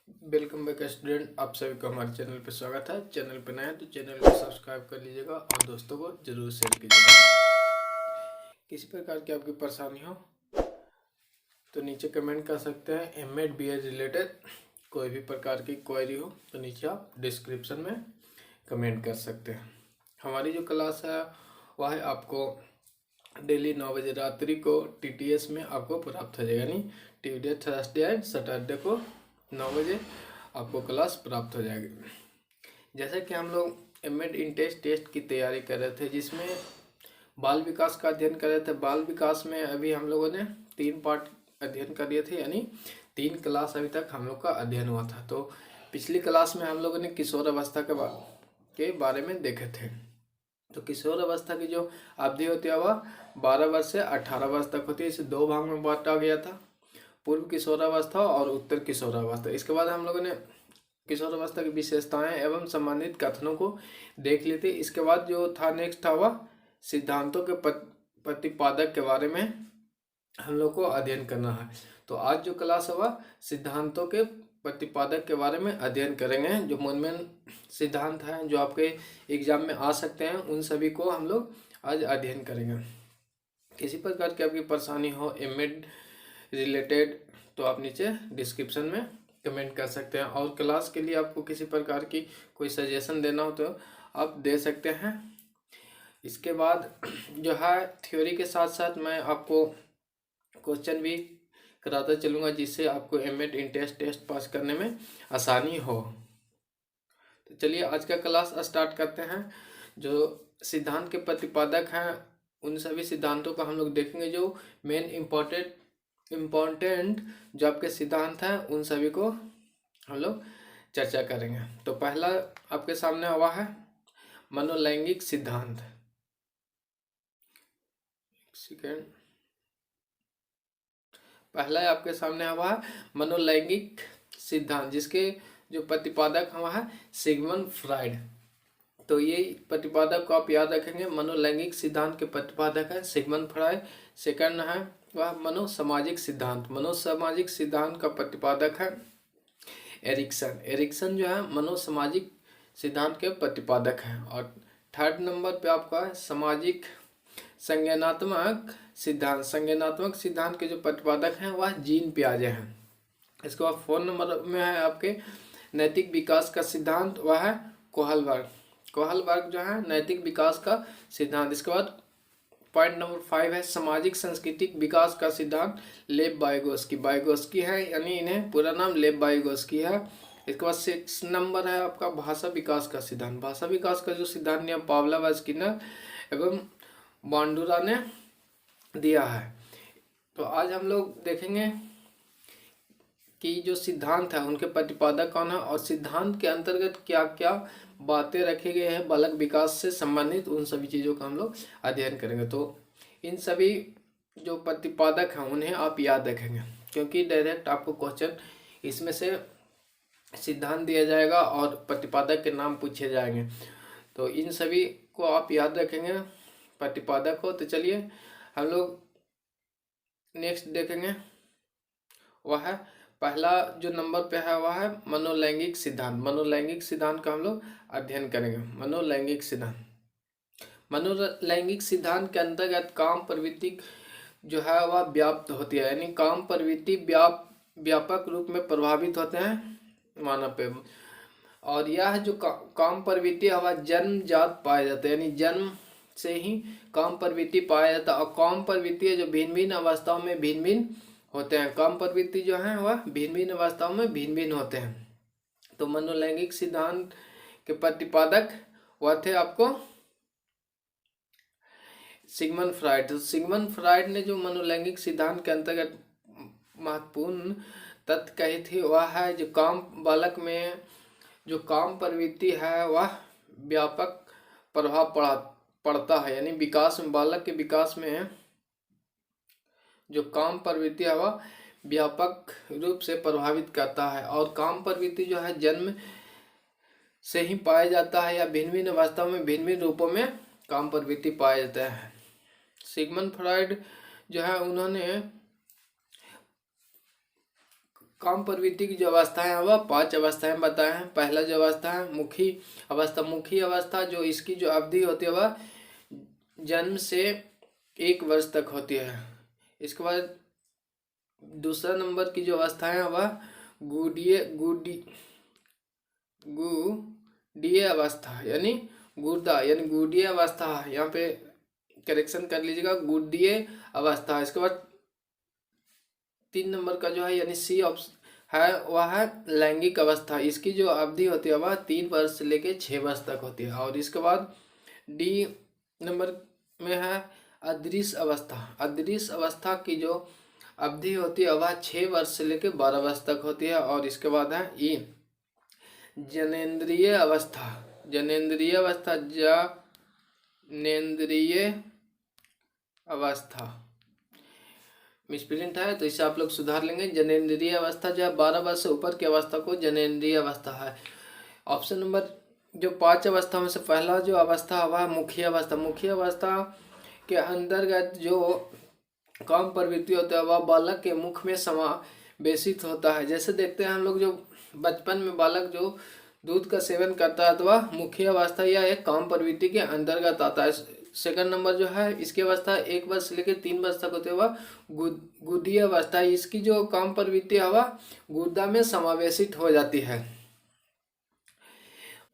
Welcome back student, आप सभी का हमारे चैनल पर स्वागत है। चैनल पर नए हैं तो चैनल को सब्सक्राइब कर लीजिएगा और दोस्तों को जरूर शेयर कीजिएगा। किसी प्रकार की आपकी परेशानी हो तो नीचे कमेंट कर सकते हैं। एमएड बीएड रिलेटेड कोई भी प्रकार की क्वेरी हो तो नीचे आप डिस्क्रिप्शन में कमेंट कर सकते हैं। हमारी जो क्लास है वह है आपको डेली 9 बजे रात्रि को टीटीएस में आपको प्राप्त हो जाएगा, यानी ट्यूसडे, थर्सडे एंड सैटरडे को 9 बजे आपको क्लास प्राप्त हो जाएगी। जैसा कि हम लोग एमएड इन टेस्ट की तैयारी कर रहे थे, जिसमें बाल विकास का अध्ययन कर रहे थे। बाल विकास में अभी हम लोगों ने 3 पार्ट अध्ययन कर लिए थे, यानी 3 क्लास अभी तक हम लोग का अध्ययन हुआ था। तो पिछली क्लास में हम लोगों ने किशोर अवस्था के बारे में देखे थे। तो किशोर अवस्था की जो अवधि होती है वह 12 वर्ष से 18 वर्ष तक होती है। इसे 2 भाग में बांटा गया था, पूर्व किशोरावस्था और उत्तर किशोरावस्था। इसके बाद हम लोगों ने किशोरावस्था की विशेषताएं एवं संबंधित कथनों को देख ली थी। इसके बाद जो था नेक्स्ट था वह सिद्धांतों के प्रतिपादक के बारे में हम लोग को अध्ययन करना है। तो आज जो क्लास है वह सिद्धांतों के प्रतिपादक के बारे में अध्ययन करेंगे। जो मेन सिद्धांत हैं जो आपके एग्जाम में आ सकते हैं, उन सभी को हम लोग आज अध्ययन करेंगे। किसी प्रकार की आपकी परेशानी हो एमएड रिलेटेड तो आप नीचे डिस्क्रिप्शन में कमेंट कर सकते हैं। और क्लास के लिए आपको किसी प्रकार की कोई सजेशन देना हो तो आप दे सकते हैं। इसके बाद जो है थ्योरी के साथ साथ मैं आपको क्वेश्चन भी कराता चलूँगा, जिससे आपको एमएड इन टेस्ट पास करने में आसानी हो। तो चलिए आज का क्लास स्टार्ट करते हैं। जो सिद्धांत के प्रतिपादक हैं उन सभी सिद्धांतों का हम लोग देखेंगे। जो मेन इम्पोर्टेंट जो आपके सिद्धांत हैं उन सभी को हम लोग चर्चा करेंगे। तो पहला आपके सामने हुआ है मनोलैंगिक सिद्धांत। सेकेंड, पहला आपके सामने हुआ है मनोलैंगिक सिद्धांत, जिसके जो प्रतिपादक हुआ है सिगमंड फ्राइड। तो ये प्रतिपादक को आप याद रखेंगे। मनोलैंगिक सिद्धांत के प्रतिपादक है सिगमंड फ्राइड। सेकंड है वह मनोसामाजिक सिद्धांत। मनोसामाजिक सिद्धांत का प्रतिपादक है एरिक्सन। एरिक्सन जो है मनोसामाजिक सिद्धांत के प्रतिपादक हैं। और थर्ड नंबर पे आपका है सामाजिक संज्ञानात्मक सिद्धांत। संज्ञानात्मक सिद्धांत के जो प्रतिपादक हैं वह जीन पियाजे हैं। इसके बाद 4 नंबर में है आपके नैतिक विकास का सिद्धांत, वह है कोहलबर्ग। कोहलबर्ग जो है नैतिक विकास का सिद्धांत। इसके बाद पॉइंट नंबर 5 है सामाजिक सांस्कृतिक विकास का सिद्धांत, लेव वाइगोस्की। वाइगोस्की है, यानी इन्हें पूरा नाम लेव वाइगोस्की है। इसके बाद 6 नंबर है आपका भाषा विकास का सिद्धांत। भाषा विकास का जो सिद्धांत नियम पावलोव, स्किनर एवं बांडुरा ने दिया है। तो आज हम लोग देखेंगे कि जो सिद्धांत है उनके प्रतिपादक कौन है और सिद्धांत के अंतर्गत क्या क्या बातें रखी गई हैं बालक विकास से संबंधित, उन सभी चीज़ों का हम लोग अध्ययन करेंगे। तो इन सभी जो प्रतिपादक हैं उन्हें आप याद रखेंगे, क्योंकि डायरेक्ट आपको क्वेश्चन इसमें से सिद्धांत दिया जाएगा और प्रतिपादक के नाम पूछे जाएंगे। तो इन सभी को आप याद रखेंगे प्रतिपादक को। तो चलिए हम लोग नेक्स्ट देखेंगे। वह है पहला जो नंबर पे है वह है मनोलैंगिक सिद्धांत। मनोलैंगिक सिद्धांत का हम लोग अध्ययन करेंगे। मनोलैंगिक सिद्धांत, मनोलैंगिक सिद्धांत के अंतर्गत काम प्रवृत्ति जो है वह व्याप्त होती है, यानी काम प्रवृत्ति व्यापक रूप में प्रभावित होते हैं मानव पे। और यह जो काम प्रवृत्ति है वह जन्मजात पाया जाता है, यानी जन्म से ही काम प्रवृत्ति पाया जाता है। और काम प्रवृत्ति है जो भिन्न भिन्न अवस्थाओं में भिन्न भिन्न होते हैं। काम प्रवृत्ति जो है वह भिन्न भिन्न अवस्थाओं में भिन्न भिन्न होते हैं। तो मनोलैंगिक सिद्धांत के प्रतिपादक वह थे आपको सिगमंड फ्राइड। तो सिगमंड फ्राइड ने जो मनोलैंगिक सिद्धांत के अंतर्गत महत्वपूर्ण तथ्य कही थी वह है जो काम बालक में जो काम प्रवृत्ति है वह व्यापक प्रभाव पड़ता है, यानी विकास में बालक के विकास में जो काम प्रवृत्ति है वह व्यापक रूप से प्रभावित करता है। और काम प्रवृत्ति जो है जन्म से ही पाया जाता है या भिन्न भिन्न अवस्थाओं में भिन्न भिन्न रूपों में काम प्रवृत्ति पाया जाता है। सिगमंड फ्राइड जो है उन्होंने काम प्रवृत्ति की जो अवस्थाएं हैं वह 5 अवस्थाएं बताए हैं। पहला जो अवस्था है मुखी अवस्था। मुखी अवस्था जो इसकी जो अवधि होती है वह जन्म से 1 वर्ष तक होती है। इसके बाद दूसरा नंबर की जो अवस्थाएं हैं वह गुड़ीय अवस्था यानी गुर्दा यानी गुड़ीय अवस्था। यहाँ पे करेक्शन कर लीजिएगा, गुड़ीय अवस्था। इसके बाद 3 नंबर का जो है यानी सी ऑप्शन है वह है लैंगिक अवस्था। इसकी जो अवधि होती है वह 3 वर्ष से लेके 6 वर्ष तक होती है। और इसके बाद डी नंबर में है अदृश्य अवस्था। अदृश्य अवस्था की जो अवधि होती है वह 6 वर्ष से लेके 12 वर्ष तक होती है। और इसके बाद है ई जनेंद्रिय अवस्था। जनेंद्रिय अवस्था जनेंद्रिय अवस्था मिसप्रिंट है तो इसे आप लोग सुधार लेंगे। जनेंद्रिय अवस्था जो है 12 वर्ष से ऊपर की अवस्था को जनेंद्रिय अवस्था है। ऑप्शन नंबर जो 5 अवस्था में से पहला जो अवस्था वह मुखी अवस्था। मुखी अवस्था के अंतर्गत जो काम प्रवृत्ति होता है वह बालक के मुख में समावेशित होता है। जैसे देखते हैं हम लोग जो बचपन में बालक जो दूध का सेवन करता है तो वह मुखी अवस्था या एक काम प्रवृत्ति के अंतर्गत आता है। सेकंड नंबर जो है इसकी अवस्था 1 वर्ष से लेकर 3 वर्ष तक होती है वह गुदीय अवस्था। इसकी जो काम प्रवृत्ति है वह गुर्दा में समावेशित हो जाती है।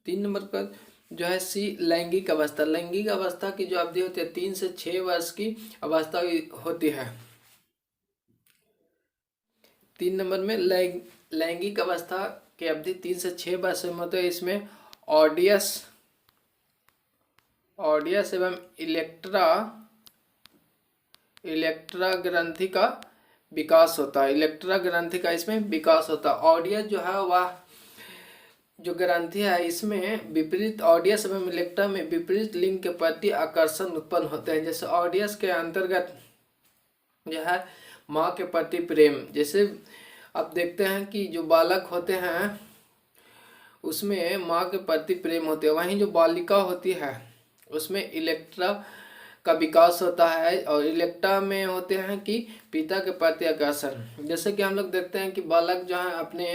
3 नंबर पर जो है सी लैंगिक अवस्था। लैंगिक अवस्था की जो अवधि होती है 3 से 6 वर्ष की अवस्था होती है। 3 नंबर में लैंगिक अवस्था की अवधि 3 से 6 वर्ष में होती है। इसमें ऑडियस एवं इलेक्ट्रा ग्रंथि का विकास होता है। इलेक्ट्रा ग्रंथि का इसमें विकास होता है। ऑडियस जो है वह जो ग्रंथि है इसमें विपरीत ऑडियस एवं इलेक्ट्रा में विपरीत लिंग के प्रति आकर्षण उत्पन्न होते हैं। जैसे ऑडियस के अंतर्गत जो है माँ के प्रति प्रेम। जैसे अब देखते हैं कि जो बालक होते हैं उसमें माँ के प्रति प्रेम होते हैं, वहीं जो बालिका होती है उसमें इलेक्ट्रा का विकास होता है। और इलेक्ट्रा में होते हैं कि पिता के प्रति आकर्षण। जैसे कि हम लोग देखते हैं कि बालक जो है अपने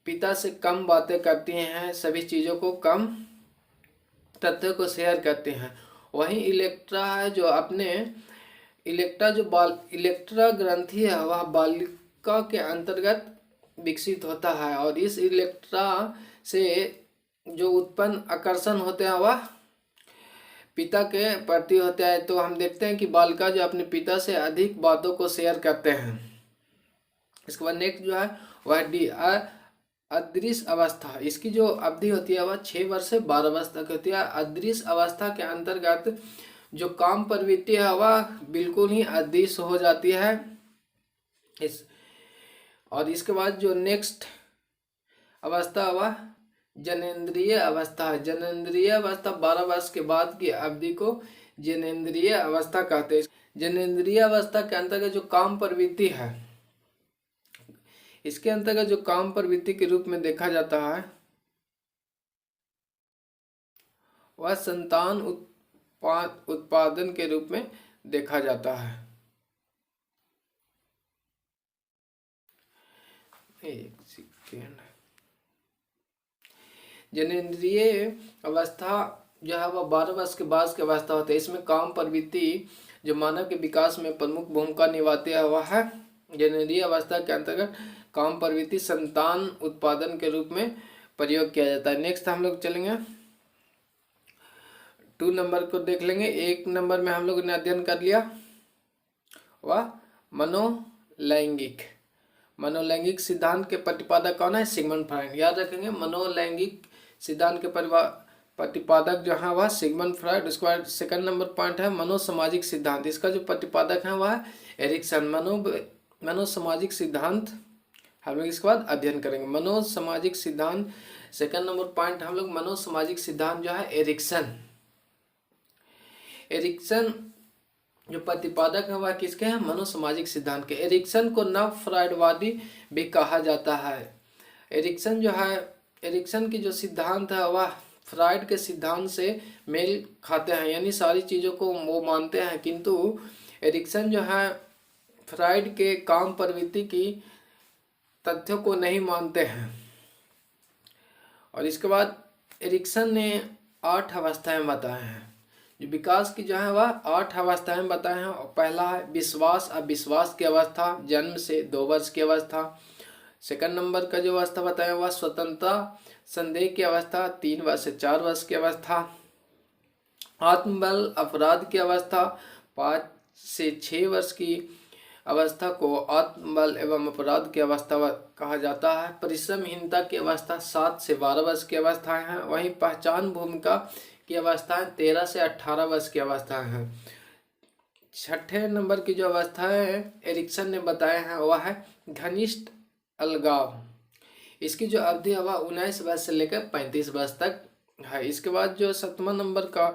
पिता से कम बातें करती हैं, सभी चीज़ों को कम तथ्यों को शेयर करते हैं। वहीं इलेक्ट्रा है जो अपने इलेक्ट्रा ग्रंथि है वह बालिका के अंतर्गत विकसित होता है। और इस इलेक्ट्रा से जो उत्पन्न आकर्षण होते हैं वह पिता के प्रति होता है। तो हम देखते हैं कि बालिका जो अपने पिता से अधिक बातों को शेयर करते हैं। इसके बाद नेक्स्ट जो है वह डी अदृश्य अवस्था। इसकी जो अवधि होती है वह 6 वर्ष से 12 वर्ष तक होती है। अदृश्य अवस्था के अंतर्गत जो काम प्रवृत्ति है वह बिल्कुल ही अदृश्य हो जाती है। और इसके बाद जो नेक्स्ट अवस्था वह जनेंद्रिय अवस्था है। जनेंद्रिय अवस्था 12 वर्ष के बाद की अवधि को जनेंद्रिय अवस्था कहते हैं। जनेंद्रिय अवस्था के अंतर्गत जो काम प्रवृत्ति है इसके अंतर्गत जो काम प्रवृत्ति के रूप में देखा जाता है वह संतान उत्पादन के रूप में देखा जाता है। एक सेकेंड। जनेंद्रिय अवस्था जो है वह 12 वर्ष के बाद की अवस्था होती है। इसमें काम प्रवृत्ति जो मानव के विकास में प्रमुख भूमिका निभाती है वह है जनेंद्रिय अवस्था के अंतर्गत काम प्रवृत्ति संतान उत्पादन के रूप में प्रयोग किया जाता है। नेक्स्ट हम लोग चलेंगे 2 नंबर को देख लेंगे। 1 नंबर में हम लोग ने अध्ययन कर लिया वह मनोलैंगिक सिद्धांत के प्रतिपादक कौन है? Sigmund Freud. याद रखेंगे मनोलैंगिक सिद्धांत के प्रतिपादक जो है वह सिगमंड फ्राइड। उसके बाद सेकंड नंबर पॉइंट है मनोसामाजिक सिद्धांत। इसका जो प्रतिपादक है वह एरिक्सन। मनोसामाजिक सिद्धांत हम लोग इसके बाद अध्ययन करेंगे। मनोसामाजिक सिद्धांत सेकंड नंबर पॉइंट हम लोग मनोसामाजिक सिद्धांत जो है एरिक्सन जो प्रतिपादक है वह किसके हैं? मनोसामाजिक सिद्धांत के। एरिक्सन को नव फ्राइडवादी भी कहा जाता है। एरिक्सन की जो सिद्धांत है वह फ्राइड के सिद्धांत से मेल खाते हैं, यानी सारी चीज़ों को वो मानते हैं। किंतु एरिक्सन जो है फ्राइड के काम प्रवृत्ति की तथ्यों को नहीं मानते हैं। और इसके बाद एरिक्सन ने 8 अवस्थाएं बताए हैं। जो विकास की जो है वह 8 अवस्थाएं बताए हैं। और पहला है विश्वास अविश्वास की अवस्था, जन्म से 2 वर्ष की अवस्था। सेकंड नंबर का जो अवस्था बताया वह स्वतंत्रता संदेह की अवस्था, 3 वर्ष से 4 वर्ष की अवस्था। आत्मबल अपराध की अवस्था, 5 से 6 वर्ष की अवस्था को आत्मबल एवं अपराध की अवस्था कहा जाता है। परिश्रमहीनता की अवस्था 7 से 12 वर्ष की अवस्थाएं हैं। वहीं पहचान भूमिका की अवस्थाएं 13 से 18 वर्ष की अवस्थाएं हैं। 6ठे नंबर की जो अवस्थाएं एरिक्सन ने बताए हैं वह है घनिष्ठ अलगाव। इसकी जो अवधि है वह 19 वर्ष से लेकर 35 वर्ष तक है। इसके बाद जो 7वां नंबर का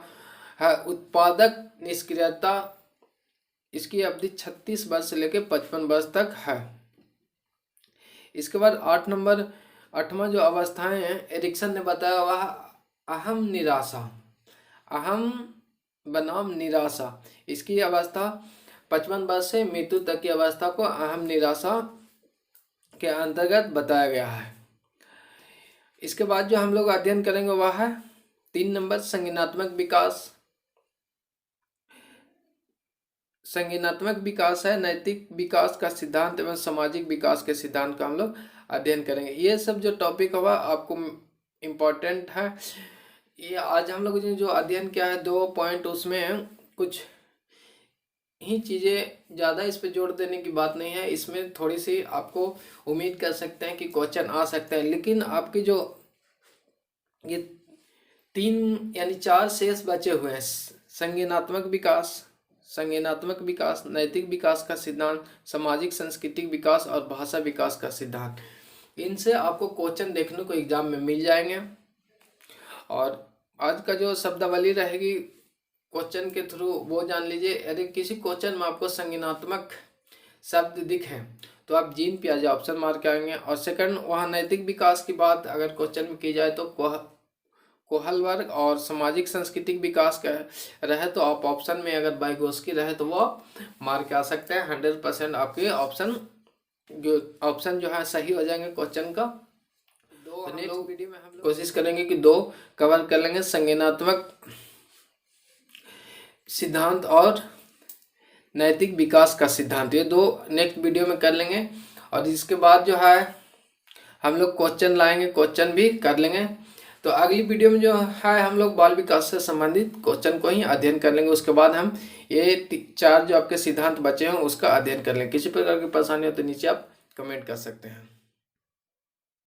है उत्पादक निष्क्रियता, इसकी अवधि 36 वर्ष से लेकर 55 वर्ष तक है। इसके बाद 8वां जो अवस्थाएं हैं एरिक्सन ने बताया वह अहम निराशा, अहम बनाम निराशा। इसकी अवस्था 55 वर्ष से मृत्यु तक की अवस्था को अहम निराशा के अंतर्गत बताया गया है। इसके बाद जो हम लोग अध्ययन करेंगे वह है 3 नंबर संज्ञानात्मक विकास। संज्ञानात्मक विकास है नैतिक विकास का सिद्धांत एवं सामाजिक विकास के सिद्धांत का हम लोग अध्ययन करेंगे। ये सब जो टॉपिक हुआ आपको इम्पोर्टेंट है। ये आज हम लोग ने जो अध्ययन किया है 2 पॉइंट, उसमें कुछ ही चीज़ें ज़्यादा इस पे जोड़ देने की बात नहीं है। इसमें थोड़ी सी आपको उम्मीद कर सकते हैं कि क्वेश्चन आ सकते हैं, लेकिन आपकी जो ये 3 यानी 4 शेष बचे हुए हैं संज्ञानात्मक विकास, नैतिक विकास का सिद्धांत, सामाजिक सांस्कृतिक विकास और भाषा विकास का सिद्धांत, इनसे आपको क्वेश्चन देखने को एग्जाम में मिल जाएंगे। और आज का जो शब्दावली रहेगी क्वेश्चन के थ्रू वो जान लीजिए। यदि किसी क्वेश्चन में आपको संज्ञानात्मक शब्द दिखे तो आप जीन प्याजे ऑप्शन मार के आएंगे। और सेकंड वहाँ नैतिक विकास की बात अगर क्वेश्चन में की जाए तो कोहल वर्ग और सामाजिक सांस्कृतिक विकास का रहे तो आप ऑप्शन में अगर बाइगोस्की रहे तो वो मार के आ सकते हैं। 100% आपके ऑप्शन जो है सही हो जाएंगे क्वेश्चन का। तो नेक्स्ट वीडियो में हम लोग कोशिश करेंगे कि 2 कवर कर लेंगे, संज्ञानात्मक सिद्धांत और नैतिक विकास का सिद्धांत। ये 2 नेक्स्ट वीडियो में कर लेंगे। और इसके बाद जो है हम लोग क्वेश्चन लाएंगे, क्वेश्चन भी कर लेंगे। तो अगली वीडियो में जो है हम लोग बाल विकास से संबंधित क्वेश्चन को ही अध्ययन कर लेंगे। उसके बाद हम ये 4 जो आपके सिद्धांत बचे हैं उसका अध्ययन कर लेंगे। किसी प्रकार की परेशानी हो तो नीचे आप कमेंट कर सकते हैं।